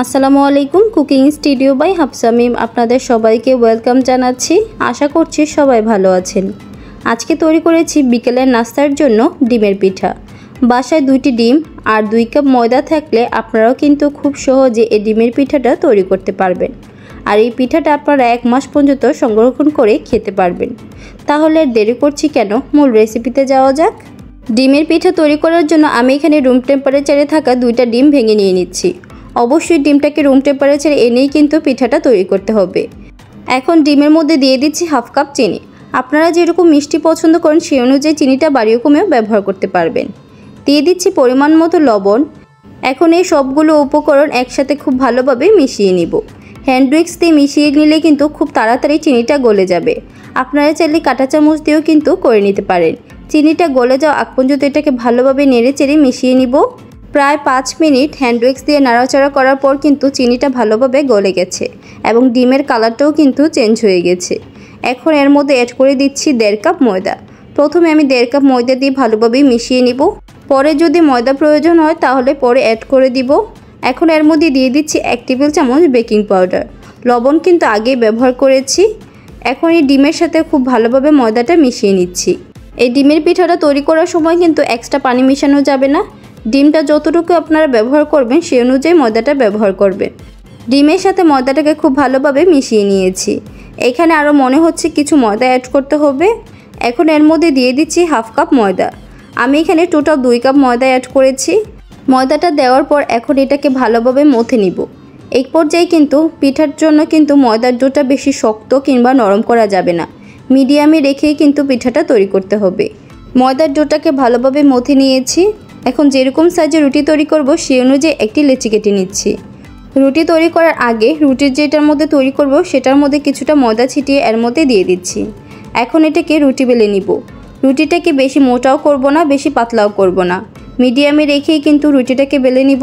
আসসালামু আলাইকুম। Cooking studio by Hafsa মিম আপনাদের সবাইকে ওয়েলকাম জানাচ্ছি। আশা করছি সবাই ভালো আছেন। আজকে তৈরি করেছি বিকেলের নাস্তার জন্য ডিমের পিঠা। বাসায় 2টি ডিম আর 2 কাপ ময়দা থাকলে আপনারাও কিন্তু খুব সহজে এই ডিমের পিঠাটা তৈরি করতে পারবেন। আর এই পিঠাটা আপনারা 1 মাস পর্যন্ত সংরক্ষণ করে খেতে পারবেন। তাহলে দেরি করছি কেন, মূল রেসিপিতে যাওয়া যাক। ডিমের পিঠা তৈরি করার জন্য আমি এখানে রুম টেম্পারেচারে থাকা 2টা ডিম ভেঙে নিয়ে নিচ্ছি। অবশ্যই ডিমটাকে রুম টেম্পারেচারে এনেই কিন্তু পিঠাটা তৈরি করতে হবে। এখন ডিমের মধ্যে দিয়ে দিচ্ছি 1/2 কাপ চিনি। আপনারা যেরকম মিষ্টি পছন্দ করেন সেই অনুযায়ী চিনিটা বাড়িয়ে কমেও ব্যবহার করতে পারবেন। দিয়ে দিচ্ছি পরিমাণ মতো লবণ। এখন এই সবগুলো উপকরণ একসাথে খুব ভালোভাবে মিশিয়ে নিব। হ্যান্ড উইক্স দিয়ে মিশিয়ে নিলে কিন্তু খুব তাড়াতাড়ি চিনিটা গলে যাবে। আপনারা চাইলে কাঁটা চামচ দিয়েও কিন্তু করে নিতে পারেন। চিনিটা গলে যাওয়া আগ পর্যন্ত এটাকে ভালোভাবে নেড়েচেড়ে মিশিয়ে নিব। প্রায় 5 মিনিট হ্যান্ড উইক্স দিয়ে নাড়াচাড়া করার পর কিন্তু চিনিটা ভালোভাবে গলে গেছে এবং ডিমের কালারটাও কিন্তু চেঞ্জ হয়ে গেছে। এখন এর মধ্যে অ্যাড করে দিচ্ছি 1.5 কাপ ময়দা। প্রথমে আমি 1.5 কাপ ময়দা দিয়ে ভালোভাবে মিশিয়ে নিব। পরে যদি ময়দা প্রয়োজন হয় তাহলে পরে অ্যাড করে দিব। এখন এর মধ্যে দিয়ে দিচ্ছি 1 টেবিল চামচ বেকিং পাউডার। লবণ কিন্তু আগেই ব্যবহার করেছি। এখন এই ডিমের সাথে খুব ভালোভাবে ময়দাটা মিশিয়ে নিচ্ছি। এই ডিমের পিঠাটা তৈরি করার সময় কিন্তু এক্সট্রা পানি মেশানো যাবে না। ডিমটা যতটুকু আপনারা ব্যবহার করবেন সেই অনুযায়ী ময়দাটা ব্যবহার করবেন। ডিমের সাথে ময়দাটাকে খুব ভালোভাবে মিশিয়ে নিয়েছি। এখানে আরও মনে হচ্ছে কিছু ময়দা অ্যাড করতে হবে। এখন এর মধ্যে দিয়ে দিচ্ছি 1/2 কাপ ময়দা। আমি এখানে টোটাল 2 কাপ ময়দা অ্যাড করেছি। ময়দাটা দেওয়ার পর এখন এটাকে ভালোভাবে মথে নিব। এই পর্যায়ে কিন্তু পিঠার জন্য কিন্তু ময়দার ডোটা বেশি শক্ত কিংবা নরম করা যাবে না। মিডিয়ামে রেখেই কিন্তু পিঠাটা তৈরি করতে হবে। ময়দার ডোটাকে ভালোভাবে মথে নিয়েছি। এখন যেরকম সাইজে রুটি তৈরি করব সেই অনুযায়ী একটি লেচি কেটে নিচ্ছি। রুটি তৈরি করার আগে রুটির যেটার মধ্যে তৈরি করব সেটার মধ্যে কিছুটা ময়দা ছিটিয়ে এর মধ্যে দিয়ে দিচ্ছি। এখন এটাকে রুটি বেলে নিব। রুটিটাকে বেশি মোটাও করব না, বেশি পাতলাও করব না, মিডিয়ামে রেখেই কিন্তু রুটিটাকে বেলে নিব।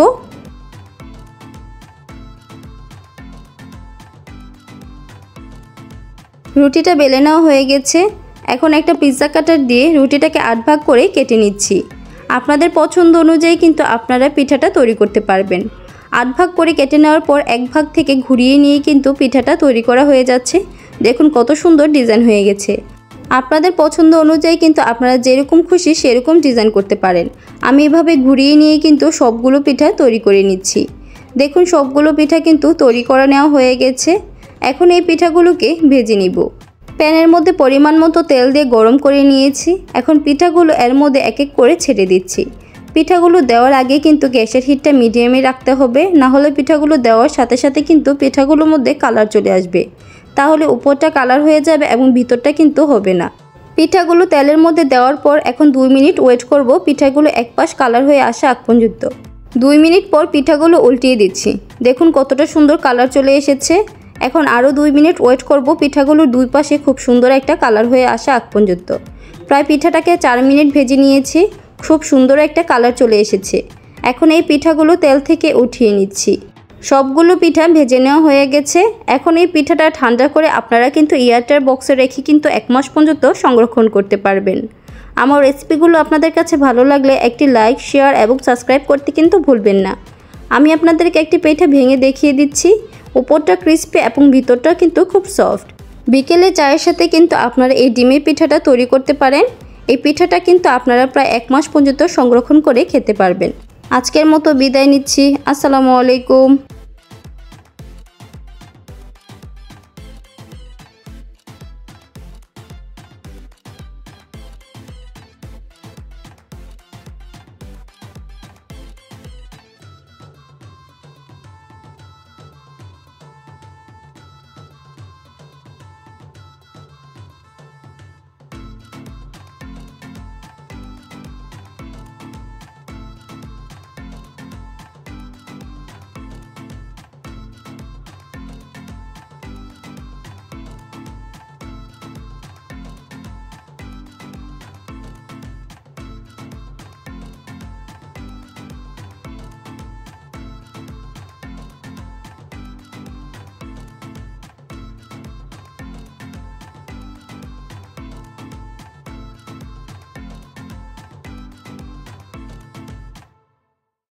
রুটিটা বেলে নেওয়া হয়ে গেছে। এখন একটা পিৎজা কাটার দিয়ে রুটিটাকে 8 ভাগ করে কেটে নিচ্ছি। আপনাদের পছন্দ অনুযায়ী কিন্তু আপনারা পিঠাটা তৈরি করতে পারবেন। 8 ভাগ করে কেটে নেওয়ার পর 1 ভাগ থেকে ঘুরিয়ে নিয়ে কিন্তু পিঠাটা তৈরি করা হয়ে যাচ্ছে। দেখুন কত সুন্দর ডিজাইন হয়ে গেছে। আপনাদের পছন্দ অনুযায়ী কিন্তু আপনারা যেরকম খুশি সেরকম ডিজাইন করতে পারেন। আমি এভাবে ঘুরিয়ে নিয়ে কিন্তু সবগুলো পিঠা তৈরি করে নিচ্ছি। দেখুন সবগুলো পিঠা কিন্তু তৈরি করে নেওয়া হয়ে গেছে। এখন এই পিঠাগুলোকে ভেজে নিব। প্যানের মধ্যে পরিমাণ মতো তেল দিয়ে গরম করে নিয়েছি। এখন পিঠাগুলো এর মধ্যে এক এক করে ছেড়ে দিচ্ছি। পিঠাগুলো দেওয়ার আগে কিন্তু গ্যাসের হিটটা মিডিয়ামে রাখতে হবে, না হলে পিঠাগুলো দেওয়ার সাথে সাথে কিন্তু পিঠাগুলোর মধ্যে কালার চলে আসবে। তাহলে উপরটা কালার হয়ে যাবে এবং ভিতরটা কিন্তু হবে না। পিঠাগুলো তেলের মধ্যে দেওয়ার পর এখন 2 মিনিট ওয়েট করব পিঠাগুলো এক পাশ কালার হয়ে আসা আগ পর্যন্ত। 2 মিনিট পর পিঠাগুলো উল্টিয়ে দিচ্ছি। দেখুন কতটা সুন্দর কালার চলে এসেছে। এখন আরও 2 মিনিট ওয়েট করব পিঠাগুলোর 2 পাশে খুব সুন্দর একটা কালার হয়ে আসা আগ পর্যন্ত। প্রায় পিঠাটাকে 4 মিনিট ভেজে নিয়েছি। খুব সুন্দর একটা কালার চলে এসেছে। এখন এই পিঠাগুলো তেল থেকে উঠিয়ে নিচ্ছি। সবগুলো পিঠা ভেজে নেওয়া হয়ে গেছে। এখন এই পিঠাটা ঠান্ডা করে আপনারা কিন্তু এয়ারটাইট বক্সে রেখে কিন্তু 1 মাস পর্যন্ত সংরক্ষণ করতে পারবেন। আমার রেসিপিগুলো আপনাদের কাছে ভালো লাগলে একটি লাইক, শেয়ার এবং সাবস্ক্রাইব করতে কিন্তু ভুলবেন না। আমি আপনাদেরকে একটি পিঠা ভেঙে দেখিয়ে দিচ্ছি। উপরটা ক্রিস্পি এবং ভিতরটা কিন্তু খুব সফট। বিকেলে চায়ের সাথে কিন্তু আপনারা এই ডিমের পিঠাটা তৈরি করতে পারেন। এই পিঠাটা কিন্তু আপনারা প্রায় 1 মাস পর্যন্ত সংরক্ষণ করে খেতে পারবেন। আজকের মতো বিদায় নিচ্ছি। আসসালামু আলাইকুম।